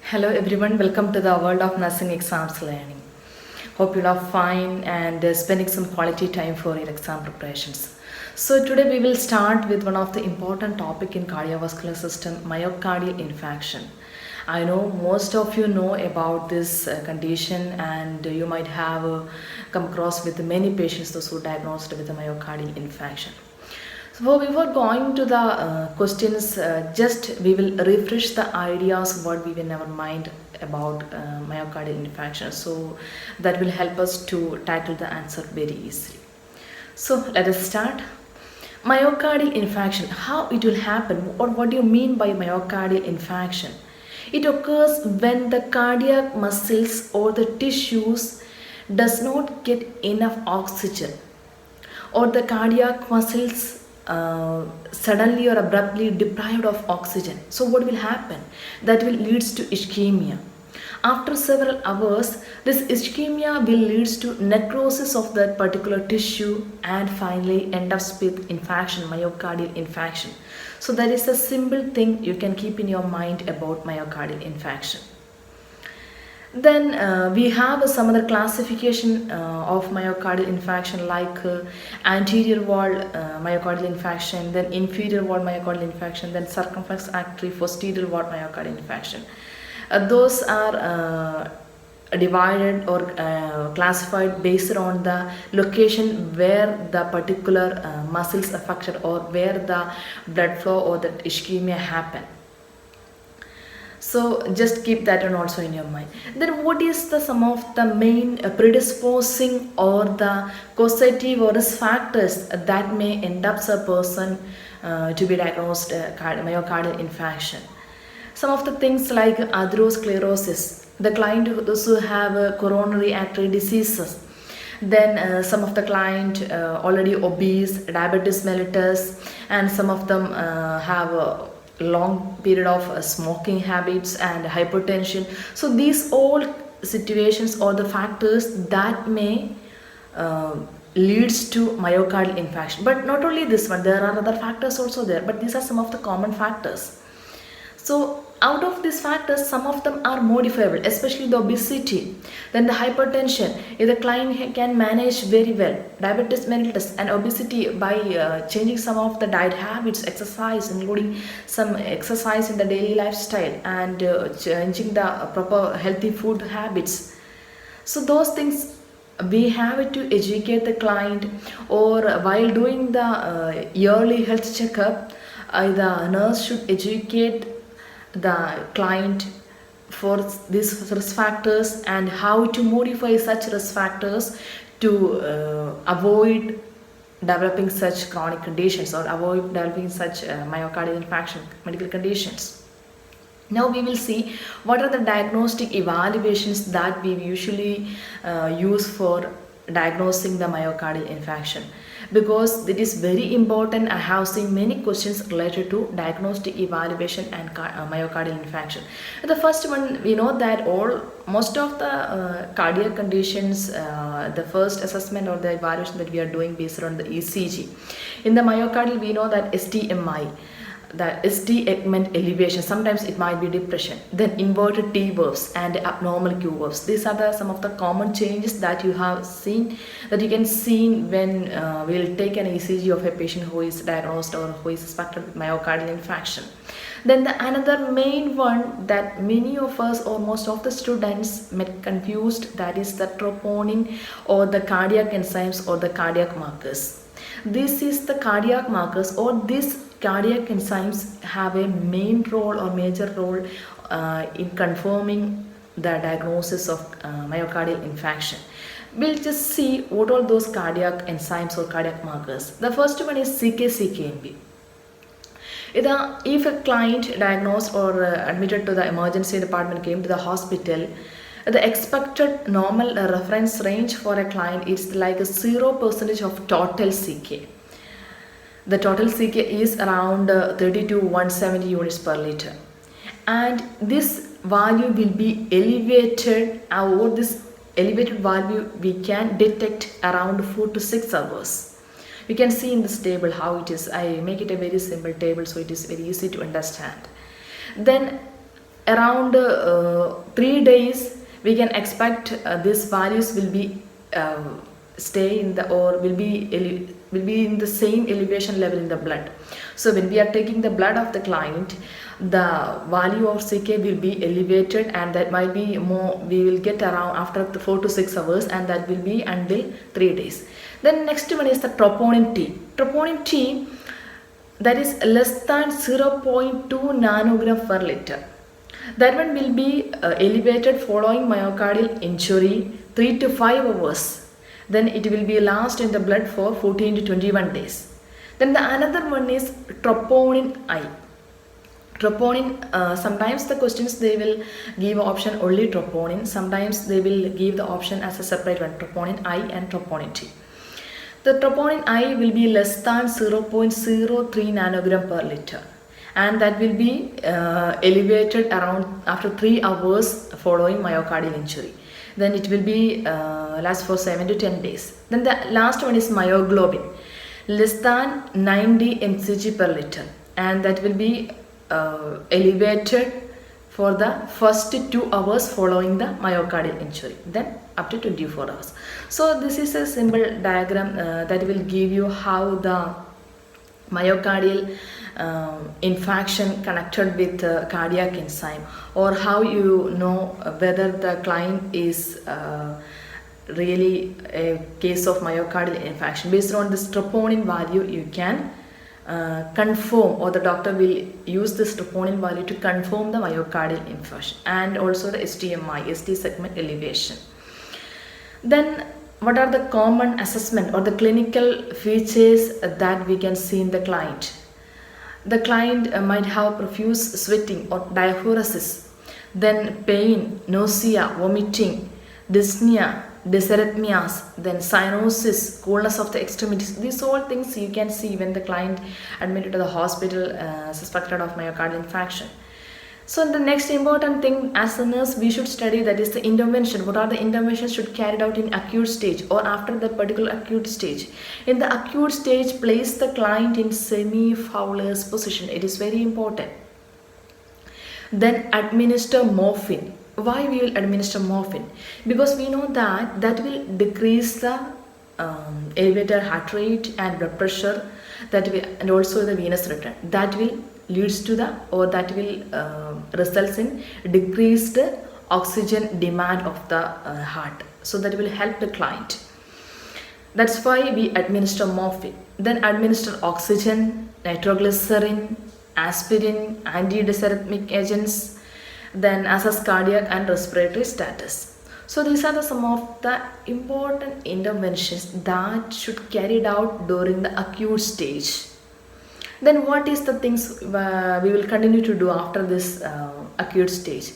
Hello everyone, welcome to the world of nursing exams learning. Hope you'll have fine and spending some quality time for your exam preparations. So today we will start with one of the important topic in cardiovascular system, myocardial infarction. I know most of you know about this condition and you might have come across with many patients those who are diagnosed with a myocardial infarction. So before going to the questions, just we will refresh the ideas what we have in our mind about myocardial infarction. So that will help us to tackle the answer very easily. So let us start. Myocardial infarction, how it will happen or what do you mean by myocardial infarction? It occurs when the cardiac muscles or the tissues does not get enough oxygen or the cardiac muscles suddenly or abruptly deprived of oxygen. So what will happen? That will leads to ischemia. After several hours, this ischemia will leads to necrosis of that particular tissue and finally end up with infarction, myocardial infarction. So that is a simple thing you can keep in your mind about myocardial infarction. Then we have some other classification of myocardial infarction like anterior wall myocardial infarction, then inferior wall myocardial infarction, then circumflex artery posterior wall myocardial infarction. Those are divided or classified based on the location where the particular muscles affected or where the blood flow or the ischemia happen. So just keep that one also in your mind. Then what is the some of the main predisposing or the causative or risk factors that may end up a person to be diagnosed myocardial infarction? Some of the things like atherosclerosis, the client those who have coronary artery diseases. Then some of the client already obese, diabetes mellitus, and some of them have long period of smoking habits and hypertension. So these all situations or the factors that may leads to myocardial infarction. But not only this one, there are other factors also there, but these are some of the common factors. So out of these factors, some of them are modifiable, especially the obesity, then the hypertension. If the client can manage very well diabetes mellitus and obesity by changing some of the diet habits, exercise, including some exercise in the daily lifestyle and changing the proper healthy food habits. So those things we have to educate the client, or while doing the yearly health checkup, the nurse should educate the client for these risk factors and how to modify such risk factors to avoid developing such chronic conditions or avoid developing such myocardial infarction medical conditions. Now we will see what are the diagnostic evaluations that we usually use for diagnosing the myocardial infarction, because it is very important. I have seen many questions related to diagnostic evaluation and myocardial infarction. The first one, we know that most of the cardiac conditions, the first assessment or the evaluation that we are doing based on the ECG. In the myocardial, we know that ST-MI, the ST segment elevation, sometimes it might be depression, then inverted T waves and abnormal Q waves. These are some of the common changes that you have seen, that you can see when we'll take an ECG of a patient who is diagnosed or who is suspected with myocardial infarction. Then another main one that many of us or most of the students get confused, that is the troponin or the cardiac enzymes or the cardiac markers. This is the cardiac markers, or these cardiac enzymes have a main role or major role in confirming the diagnosis of myocardial infarction. We'll just see what all those cardiac enzymes or cardiac markers. The first one is CK-CKMB. If a client diagnosed or admitted to the emergency department came to the hospital, the expected normal reference range for a client is like 0% of total CK. The total CK is around 30 to 170 units per liter, and this value will be elevated, or this elevated value we can detect around 4 to 6 hours. You can see in this table how it is. I make it a very simple table so it is very easy to understand. Then around 3 days we can expect these values will be stay in the or will be in the same elevation level in the blood. So when we are taking the blood of the client, the value of CK will be elevated, and that might be more, we will get around after 4 to 6 hours, and that will be until 3 days. Then next one is the troponin T. Troponin T, that is less than 0.2 nanogram per liter. That one will be elevated following myocardial injury 3 to 5 hours. Then it will be last in the blood for 14 to 21 days. Then the another one is troponin I. Troponin, sometimes the questions they will give option only troponin, sometimes they will give the option as a separate one, troponin I and troponin T. The troponin I will be less than 0.03 nanogram per liter, and that will be elevated around after 3 hours following myocardial injury. Then it will be last for 7 to 10 days. Then the last one is myoglobin, less than 90 mcg per liter, and that will be elevated for the first 2 hours following the myocardial injury, then up to 24 hours. So this is a simple diagram that will give you how the myocardial infarction connected with cardiac enzyme, or how you know whether the client is really a case of myocardial infarction. Based on this troponin value, you can confirm, or the doctor will use this troponin value to confirm the myocardial infarction, and also the STMI, ST segment elevation. Then what are the common assessment or the clinical features that we can see in the client? The client might have profuse sweating or diaphoresis, then pain, nausea, vomiting, dyspnea, dysarrhythmias, then cyanosis, coolness of the extremities. These all things you can see when the client admitted to the hospital suspected of myocardial infarction. So the next important thing as a nurse we should study, that is the intervention. What are the interventions should carried out in acute stage or after the particular acute stage? In the acute stage, place the client in semi-Fowler's position. It is very important. Then administer morphine. Why we will administer morphine? Because we know that that will decrease the elevated heart rate and blood pressure, that will, and also the venous return. That will leads to the, or that will results in decreased oxygen demand of the heart. So that will help the client. That's why we administer morphine. Then administer oxygen, nitroglycerin, aspirin, antidysarrhythmic agents, then assess cardiac and respiratory status. So these are the some of the important interventions that should carried out during the acute stage. Then what is the things we will continue to do after this acute stage?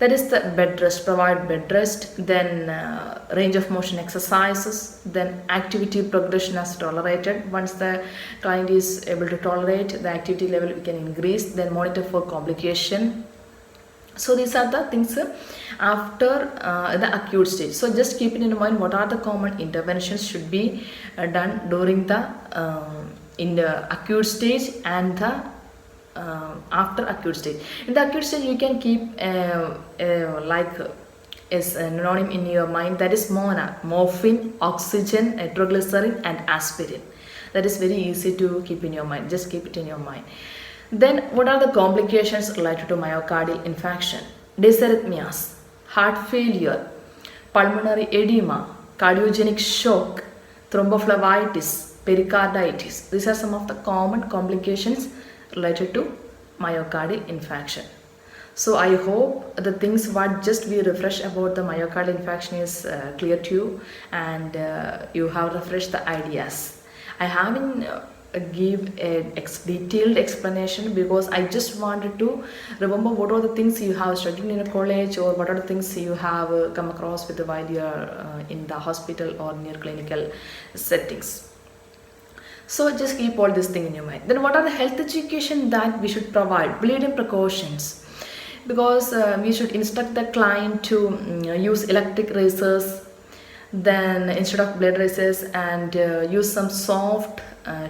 That is the bed rest, provide bed rest, then range of motion exercises, then activity progression as tolerated. Once the client is able to tolerate, the activity level we can increase, then monitor for complication. So these are the things after the acute stage. So just keep it in mind what are the common interventions should be done during the in the acute stage and the after acute stage. In the acute stage you can keep like a synonym in your mind, that is MONA, morphine, oxygen, nitroglycerin and aspirin. That is very easy to keep in your mind. Just keep it in your mind. Then what are the complications related to myocardial infarction? Dysarrhythmias, heart failure, pulmonary edema, cardiogenic shock, thrombophlebitis, pericarditis. These are some of the common complications related to myocardial infarction. So I hope the things what just we refresh about the myocardial infarction is clear to you, and you have refreshed the ideas. I haven't give a detailed explanation because I just wanted to remember what are the things you have studied in a college, or what are the things you have come across with while you are in the hospital or near clinical settings. So just keep all this thing in your mind. Then what are the health education that we should provide? Bleeding precautions, because we should instruct the client to use electric razors, then instead of blood razors, and use some soft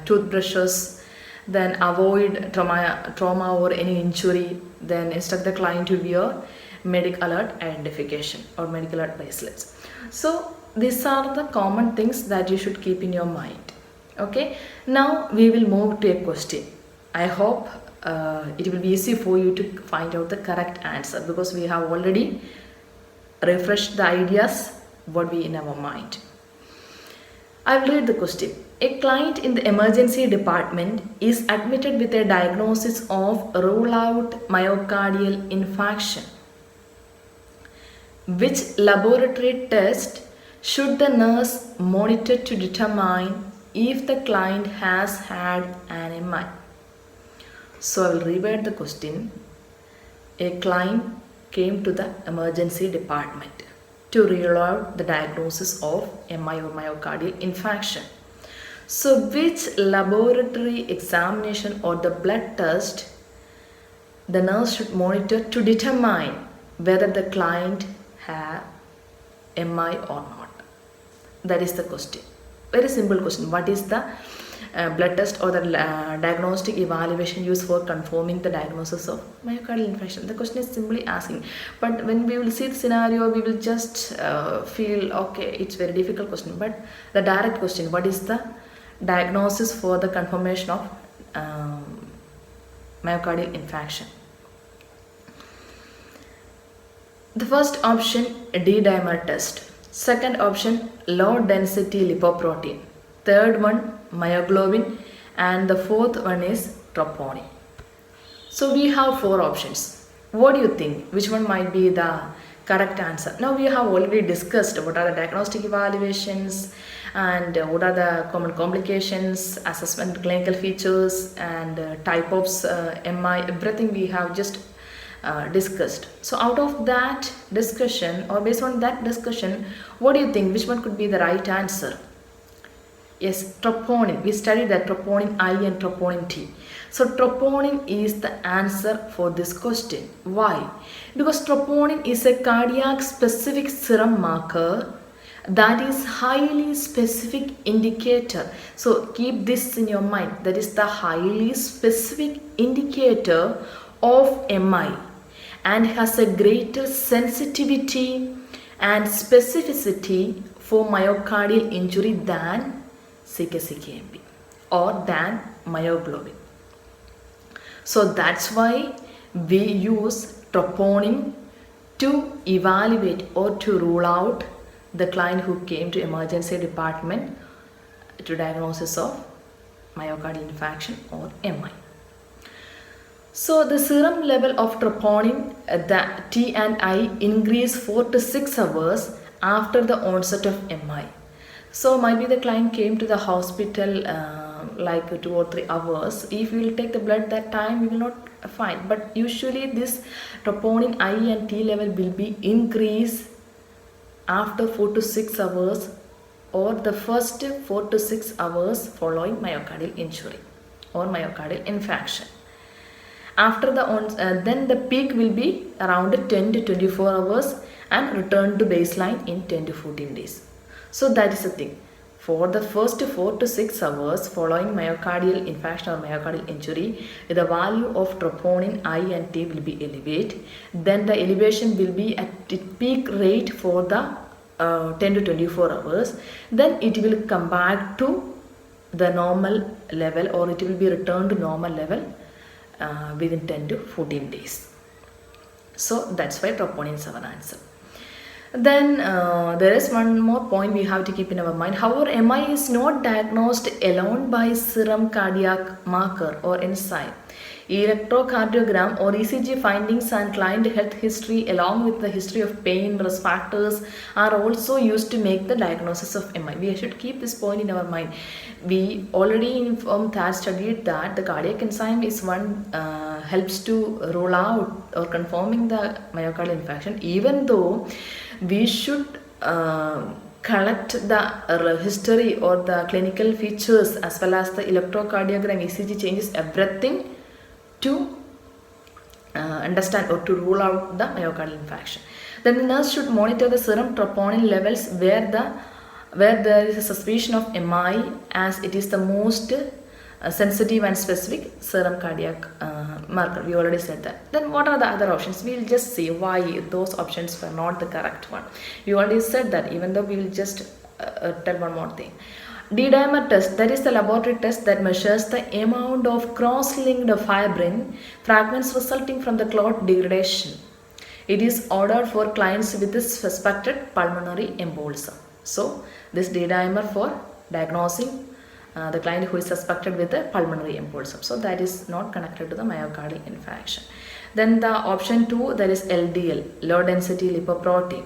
toothbrushes, then avoid trauma or any injury, then instruct the client to wear medic alert identification or medical alert bracelets. So these are the common things that you should keep in your mind. Okay, now we will move to a question. I hope it will be easy for you to find out the correct answer, because we have already refreshed the ideas what we in our mind. I will read the question. A client in the emergency department is admitted with a diagnosis of rule out myocardial infarction. Which laboratory test should the nurse monitor to determine if the client has had an MI? So I will reword the question. A client came to the emergency department to rule out the diagnosis of MI or myocardial infarction. So which laboratory examination or the blood test the nurse should monitor to determine whether the client have MI or not? That is the question. Very simple question. What is the blood test or the diagnostic evaluation used for confirming the diagnosis of myocardial infarction? The question is simply asking, but when we will see the scenario, we will just feel okay, it's very difficult question. But the direct question, what is the diagnosis for the confirmation of myocardial infarction? The first option, D-dimer test. Second option, low density lipoprotein. Third one, myoglobin. And the fourth one is troponin. So we have 4 options. What do you think? Which one might be the correct answer? Now we have already discussed what are the diagnostic evaluations and what are the common complications, assessment, clinical features, and type of MI, everything we have just discussed. So out of that discussion, or based on that discussion, what do you think? Which one could be the right answer? Yes, troponin. We studied that troponin I and troponin T. So troponin is the answer for this question. Why? Because troponin is a cardiac specific serum marker that is highly specific indicator. So keep this in your mind. That is the highly specific indicator of MI and has a greater sensitivity and specificity for myocardial injury than CK-CKMB or than myoglobin. So that's why we use troponin to evaluate or to rule out the client who came to emergency department to diagnosis of myocardial infarction or MI. So the serum level of troponin, the T and I, increase 4 to 6 hours after the onset of MI. So might be the client came to the hospital like 2 or 3 hours. If you will take the blood that time, you will not find. But usually this troponin I and T level will be increased after 4 to 6 hours or the first 4 to 6 hours following myocardial injury or myocardial infarction. After the then the peak will be around 10 to 24 hours and return to baseline in 10 to 14 days. So that is the thing. For the first 4 to 6 hours following myocardial infarction or myocardial injury, the value of troponin I and T will be elevated. Then the elevation will be at its peak rate for the 10 to 24 hours. Then it will come back to the normal level, or it will be returned to normal level within 10 to 14 days. So that's why troponin is our answer. Then there is one more point we have to keep in our mind. However, MI is not diagnosed alone by serum cardiac marker or enzyme. Electrocardiogram or ECG findings and client health history along with the history of pain, risk factors are also used to make the diagnosis of MI. We should keep this point in our mind. We already informed that studied that the cardiac enzyme is one helps to rule out or confirming the myocardial infarction, even though we should collect the history or the clinical features as well as the electrocardiogram, ECG changes, everything to understand or to rule out the myocardial infarction. Then the nurse should monitor the serum troponin levels where there is a suspicion of MI, as it is the most sensitive and specific serum cardiac marker. We already said that. Then what are the other options? We will just see why those options were not the correct one. We already said that, even though we will just tell one more thing. D-dimer test, that is the laboratory test that measures the amount of cross-linked fibrin fragments resulting from the clot degradation. It is ordered for clients with suspected pulmonary embolism. So, this D-dimer for diagnosing the client who is suspected with a pulmonary embolism. So, that is not connected to the myocardial infarction. Then the option 2, that is LDL, low density lipoprotein.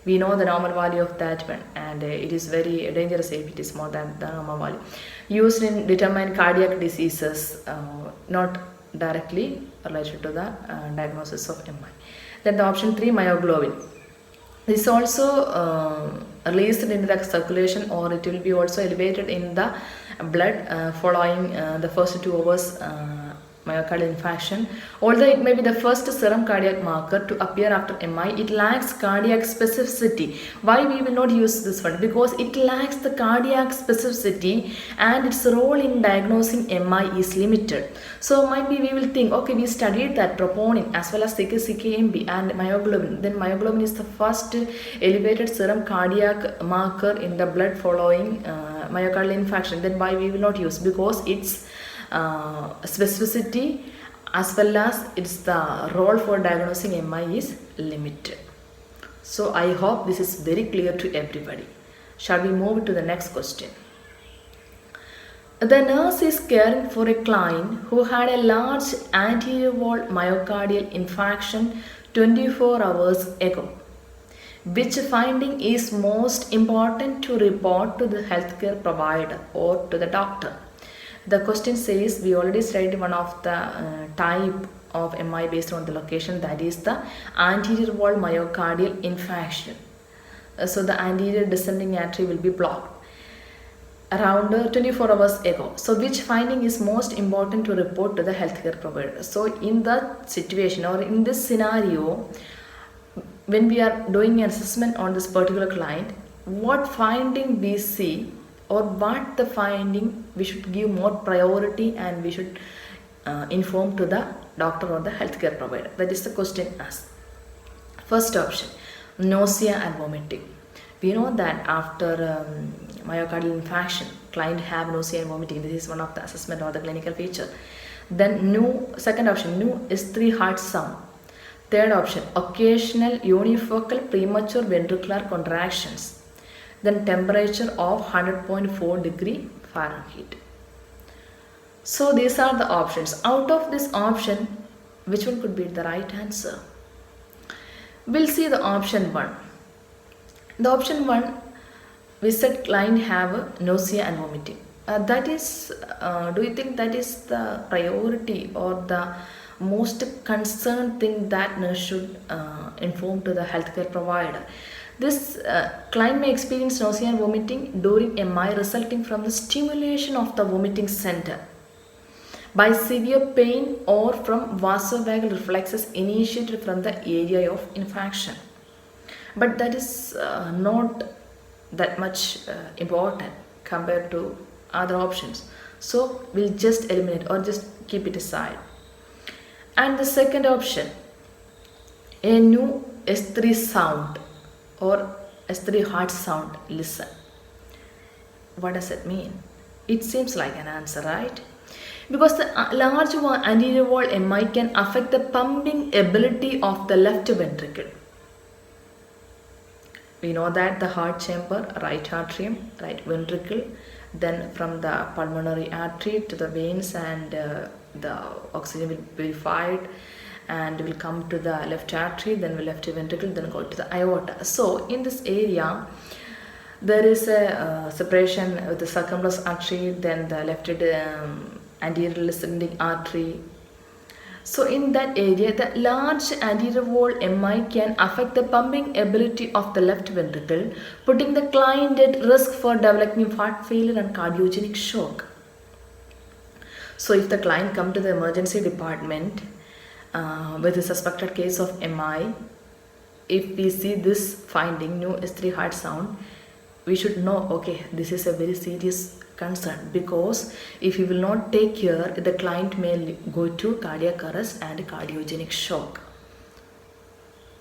We know the normal value of that one, and it is very dangerous if it is more than the normal value. Used in determining cardiac diseases, not directly related to the diagnosis of MI. Then the option 3, myoglobin. This also released into the circulation, or it will be also elevated in the blood following the first 2 hours myocardial infarction. Although it may be the first serum cardiac marker to appear after MI, it lacks cardiac specificity. Why we will not use this one? Because it lacks the cardiac specificity and its role in diagnosing MI is limited. So might be we will think, okay, we studied that troponin as well as CKMB and myoglobin. Then myoglobin is the first elevated serum cardiac marker in the blood following myocardial infarction. Then why we will not use? Because its specificity as well as it's the role for diagnosing MI is limited. So I hope this is very clear to everybody. Shall we move to the next question? The nurse is caring for a client who had a large anterior wall myocardial infarction 24 hours ago. Which finding is most important to report to the healthcare provider or to the doctor? The question says, we already studied one of the type of MI based on the location, that is the anterior wall myocardial infarction. So the anterior descending artery will be blocked around 24 hours ago. So which finding is most important to report to the healthcare provider? So in that situation or in this scenario, when we are doing an assessment on this particular client, what finding we see or what the finding we should give more priority and we should inform to the doctor or the healthcare provider? That is the question asked. First option, nausea and vomiting. We know that after myocardial infarction, client have nausea and vomiting. This is one of the assessment or the clinical feature. Then second option, S3 heart sound. Third option, occasional unifocal premature ventricular contractions. Then temperature of 100.4 degree Fahrenheit. So these are the options. Out of this option, which one could be the right answer? We'll see the option 1. The option 1, we said client have nausea and vomiting. That is, do you think that is the priority or the most concerned thing that nurse should inform to the healthcare provider? This client may experience nausea and vomiting during MI resulting from the stimulation of the vomiting center by severe pain or from vasovagal reflexes initiated from the area of infarction. But that is not that much important compared to other options. So we'll just eliminate or just keep it aside. And the second option, a new S3 sound or S3 heart sound, listen. What does it mean? It seems like an answer, right? Because the large anterior wall MI can affect the pumping ability of the left ventricle. We know that the heart chamber, right atrium, right ventricle, then from the pulmonary artery to the veins, and the oxygen will be fired and will come to the left artery, then the left ventricle, then go to the aorta. So in this area, there is a separation with the circumflex artery, then the left anterior descending artery. So in that area, the large anterior wall MI can affect the pumping ability of the left ventricle, putting the client at risk for developing heart failure and cardiogenic shock. So if the client come to the emergency department with a suspected case of MI, if we see this finding, new S3 heart sound, we should know, okay, this is a very serious concern, because if you will not take care, the client may go to cardiac arrest and cardiogenic shock.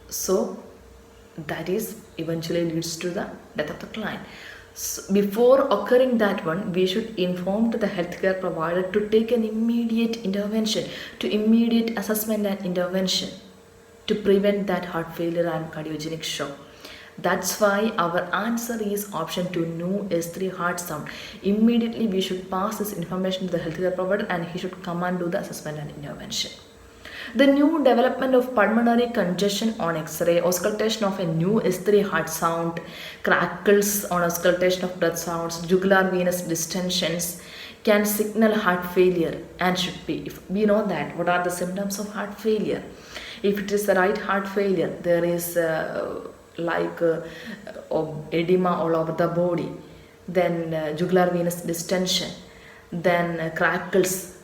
So that is eventually leads to the death of the client. So before occurring that one, we should inform to the healthcare provider to take an immediate intervention, to immediate assessment and intervention to prevent that heart failure and cardiogenic shock. That's why our answer is option 2, no S3 heart sound. Immediately we should pass this information to the healthcare provider and he should come and do the assessment and intervention. The new development of pulmonary congestion on X-ray, auscultation of a new S3 heart sound, crackles on auscultation of breath sounds, jugular venous distensions can signal heart failure and should be. If we know that, what are the symptoms of heart failure? If it is the right heart failure, there is edema all over the body, then jugular venous distension, then crackles,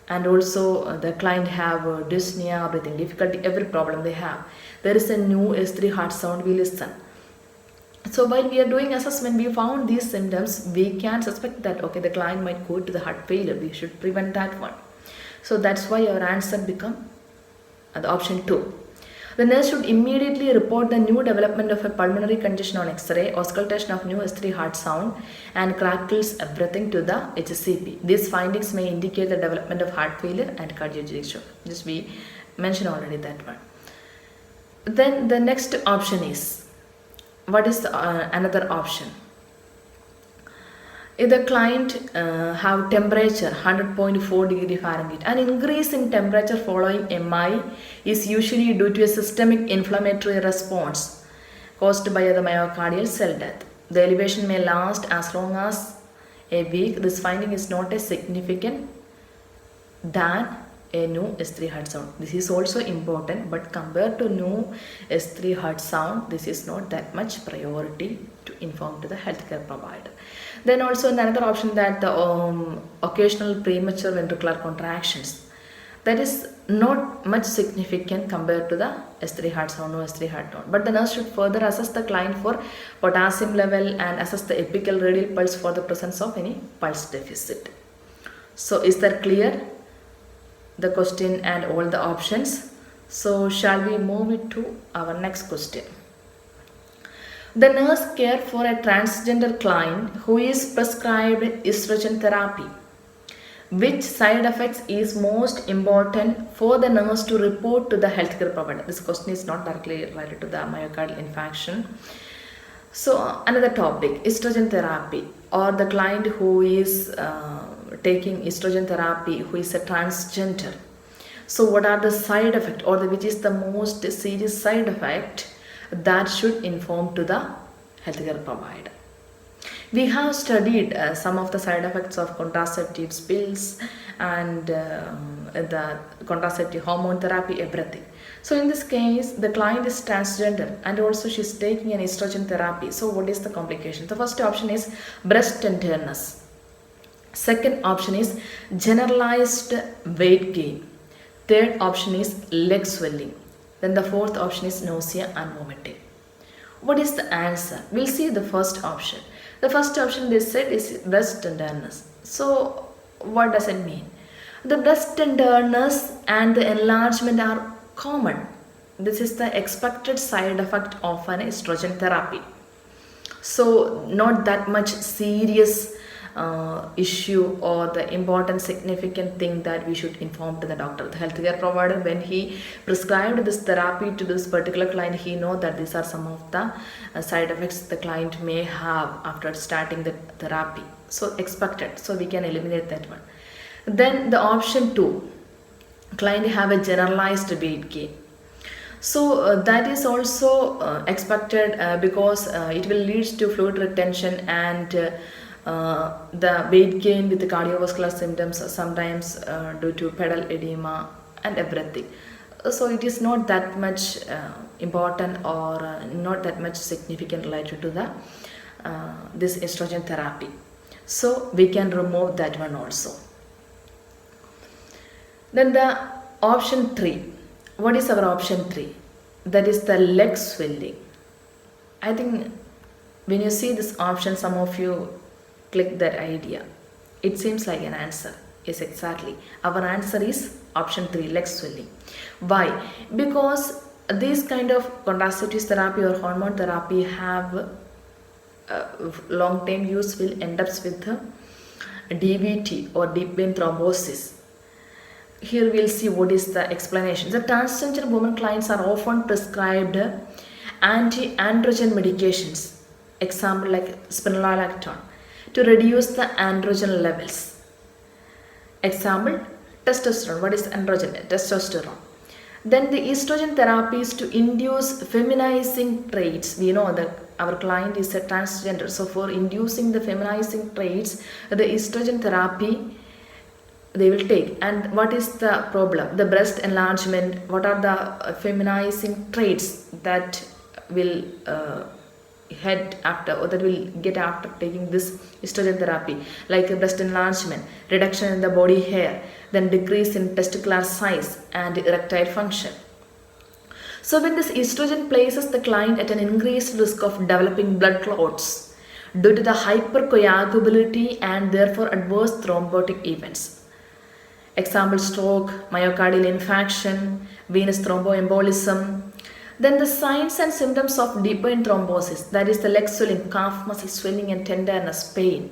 and also the client have dyspnea, breathing difficulty, every problem they have. There is a new S3 heart sound, we listen. So while we are doing assessment, we found these symptoms, we can suspect that okay, the client might go to the heart failure, we should prevent that one. So that's why our answer become the option 2. The nurse should immediately report the new development of a pulmonary congestion on X-ray, auscultation of new S3 heart sound, and crackles breathing to the HCP. These findings may indicate the development of heart failure and cardiogenic shock. Just we mentioned already that one. Then the next option is, what is the, another option? If the client have temperature 100.4 degree Fahrenheit, an increase in temperature following MI is usually due to a systemic inflammatory response caused by the myocardial cell death. The elevation may last as long as a week. This finding is not as significant than a new S3 heart sound. This is also important, but compared to new S3 heart sound, this is not that much priority to inform to the healthcare provider. Then also another option that the occasional premature ventricular contractions, that is not much significant compared to the S3 heart sound or S3 heart tone. But the nurse should further assess the client for potassium level and assess the apical radial pulse for the presence of any pulse deficit. So is that clear? The question and all the options. So shall we move it to our next question? The nurse care for a transgender client who is prescribed estrogen therapy. Which side effects is most important for the nurse to report to the healthcare provider? This question is not directly related to the myocardial infarction. So another topic, estrogen therapy, or the client who is taking estrogen therapy, who is a transgender. So what are the side effects, or which is the most serious side effect that should inform to the healthcare provider? We have studied some of the side effects of contraceptive pills and the contraceptive hormone therapy, everything. So in this case, the client is transgender and also she is taking an estrogen therapy. So what is the complication? The first option is breast tenderness. Second option is generalized weight gain. Third option is leg swelling. Then the fourth option is nausea and vomiting. What is the answer? We'll see the first option. The first option they said is breast tenderness. So what does it mean? The breast tenderness and the enlargement are common. This is the expected side effect of an estrogen therapy. So not that much serious issue or the important significant thing that we should inform to the doctor. The healthcare provider, when he prescribed this therapy to this particular client, he know that these are some of the side effects the client may have after starting the therapy. So expected, so we can eliminate that one. Then the option 2, client have a generalized weight gain. So that is also expected because it will lead to fluid retention and the weight gain with the cardiovascular symptoms, sometimes due to pedal edema and everything. So it is not that much important or not that much significant related to the this estrogen therapy. So we can remove that one also. Then the option 3. What is our option 3? That is the leg swelling. I think when you see this option, some of you click that idea. It seems like an answer. Yes, exactly. Our answer is option 3, leg swelling. Why? Because these kind of contraceptive therapy or hormone therapy have long term use will end up with DVT or deep vein thrombosis. Here we'll see what is the explanation. The transgender women clients are often prescribed anti-androgen medications, example like spironolactone, to reduce the androgen levels. Example, testosterone. What is androgen? Testosterone. Then the estrogen therapies to induce feminizing traits. We know that our client is a transgender, so for inducing the feminizing traits, the estrogen therapy they will take. And what is the problem? The breast enlargement. What are the feminizing traits that will head after, or that will get after taking this estrogen therapy, like breast enlargement, reduction in the body hair, then decrease in testicular size and erectile function. So when this estrogen places the client at an increased risk of developing blood clots due to the hypercoagulability and therefore adverse thrombotic events. Example, stroke, myocardial infarction, venous thromboembolism. Then the signs and symptoms of deep vein thrombosis, that is the leg swelling, calf muscle swelling and tenderness, pain,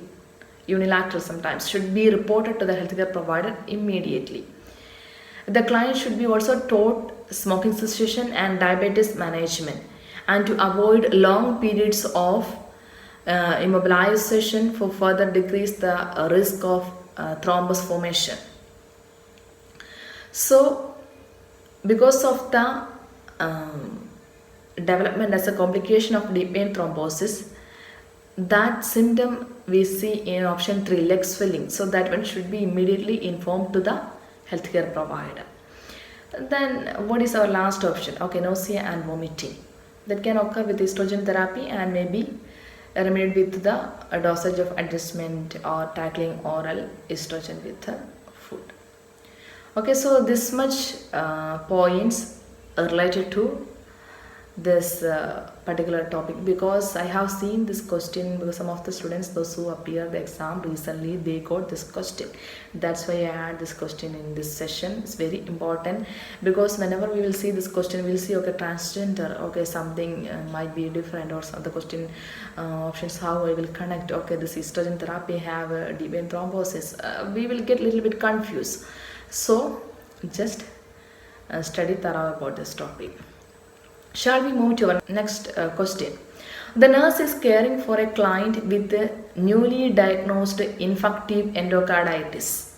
unilateral sometimes, should be reported to the healthcare provider immediately. The client should be also taught smoking cessation and diabetes management, and to avoid long periods of immobilization for further decrease the risk of thrombus formation. So, because of the development as a complication of deep vein thrombosis, that symptom we see in option 3, leg swelling. So that one should be immediately informed to the healthcare provider. Then what is our last option? Okay, nausea and vomiting. That can occur with estrogen therapy and maybe remedied with the dosage of adjustment or tackling oral estrogen with food. Okay, so this much points related to this particular topic, because I have seen this question, because some of the students, those who appeared the exam recently, they got this question. That's why I had this question in this session. It's very important, because whenever we will see this question, we will see, okay, transgender, okay, something might be different, or some the question options, how I will connect, okay, this estrogen therapy have a deep vein thrombosis. We will get a little bit confused. So just study thorough about this topic. Shall we move to our next question? The nurse is caring for a client with a newly diagnosed infective endocarditis.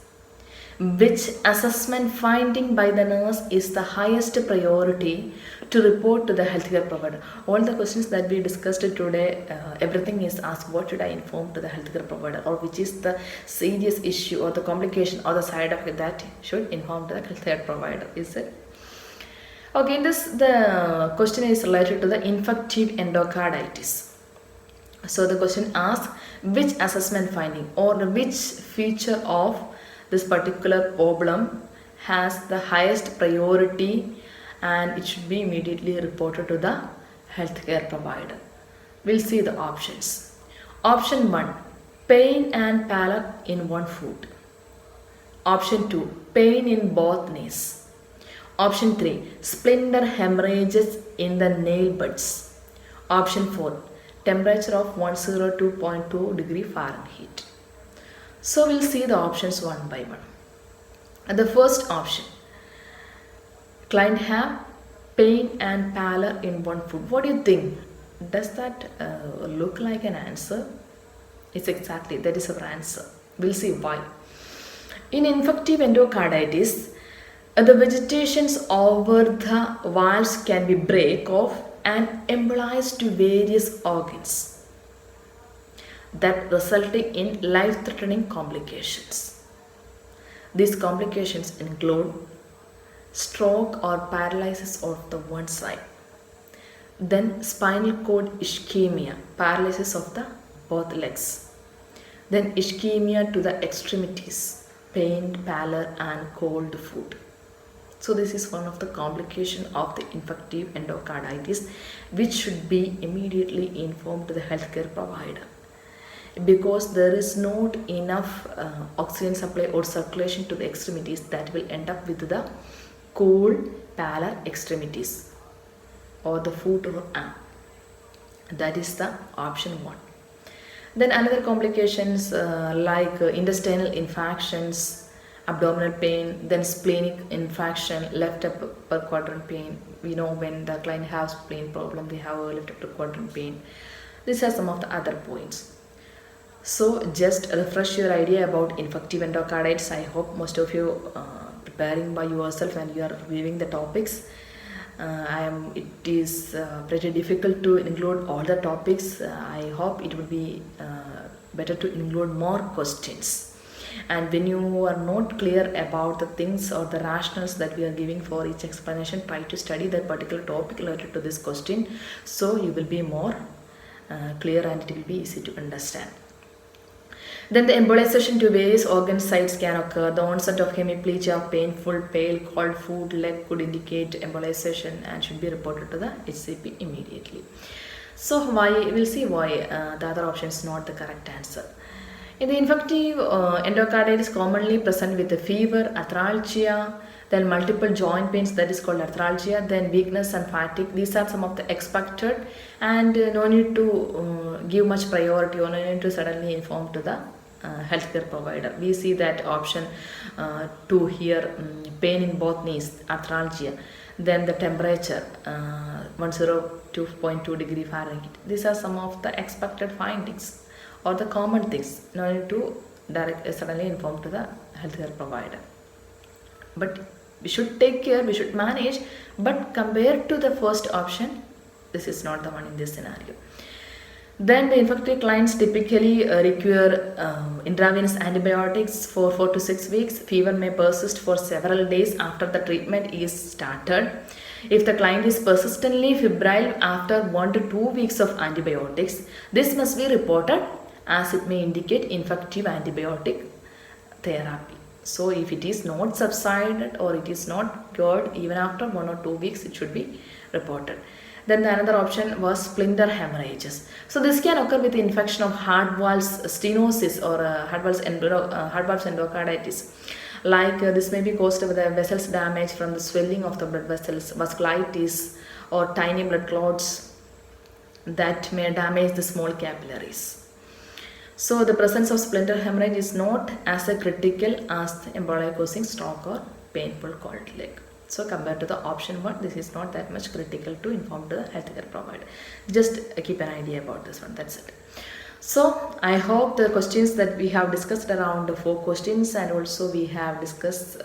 Which assessment finding by the nurse is the highest priority to report to the healthcare provider? All the questions that we discussed today, everything is asked, what should I inform to the healthcare provider, or which is the serious issue or the complication or the side effect that should inform to the healthcare provider, is it? Okay, the question is related to the infective endocarditis. So the question asks, which assessment finding or which feature of this particular problem has the highest priority and it should be immediately reported to the healthcare provider. We'll see the options. Option 1, pain and pallor in one foot. Option 2, pain in both knees. Option 3, splinter hemorrhages in the nail buds. Option 4, temperature of 102.2 degree Fahrenheit. So we'll see the options one by one. And the first option, client have pain and pallor in one foot. What do you think? Does that look like an answer? It's exactly, that is our answer. We'll see why. In infective endocarditis, the vegetations over the valves can be break off and embolize to various organs, that resulting in life-threatening complications. These complications include stroke or paralysis of the one side, then spinal cord ischemia, paralysis of the both legs, then ischemia to the extremities, pain, pallor and cold foot. So this is one of the complications of the infective endocarditis, which should be immediately informed to the healthcare provider. because there is not enough oxygen supply or circulation to the extremities, that will end up with the cold pallor extremities or the foot or arm. That is the option 1. Then another complications like intestinal infections, abdominal pain, then splenic infection, left upper quadrant pain. We know when the client has spleen problem, they have a left upper quadrant pain. These are some of the other points. So just refresh your idea about infective endocarditis. I hope most of you preparing by yourself and you are reviewing the topics. It is pretty difficult to include all the topics. I hope it would be better to include more questions. And when you are not clear about the things or the rationals that we are giving for each explanation, try to study that particular topic related to this question, so you will be more clear and it will be easy to understand. Then the embolization to various organ sites can occur. The onset of hemiplegia, painful, pale, cold foot, leg could indicate embolization and should be reported to the HCP immediately. So we'll see why the other option is not the correct answer. In the infective endocarditis commonly present with a fever, arthralgia, then multiple joint pains, that is called arthralgia, then weakness and fatigue. These are some of the expected, and no need to give much priority or no need to suddenly inform to the healthcare provider. We see that option 2 here, pain in both knees, arthralgia, then the temperature 102.2 degree Fahrenheit. These are some of the expected findings or the common things. No need to suddenly inform to the healthcare provider. But we should take care, we should manage, but compared to the first option, this is not the one in this scenario. Then the infected clients typically require intravenous antibiotics for 4 to 6 weeks. Fever may persist for several days after the treatment is started. If the client is persistently febrile after 1 to 2 weeks of antibiotics, this must be reported as it may indicate infective antibiotic therapy. So if it is not subsided or it is not cured even after 1 or 2 weeks, it should be reported. Then the another option was splinter hemorrhages. So this can occur with the infection of heart valves stenosis or heart valves endocarditis. Like this may be caused by the vessels damage from the swelling of the blood vessels, vasculitis, or tiny blood clots that may damage the small capillaries. So the presence of splinter hemorrhage is not as critical as the emboli causing stroke or painful cold leg. So compared to the option 1, this is not that much critical to inform to the healthcare provider. Just keep an idea about this one, that's it. So I hope the questions that we have discussed, around 4 questions, and also we have discussed,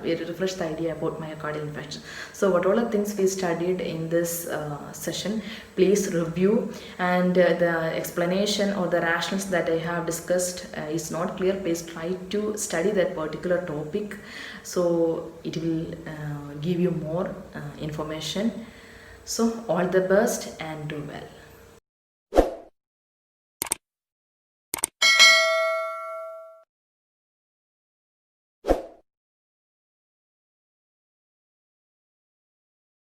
we refreshed the idea about myocardial infarction. So what all the things we studied in this session, please review, and the explanation or the rationals that I have discussed is not clear, please try to study that particular topic, so it will give you more information. So all the best and do well.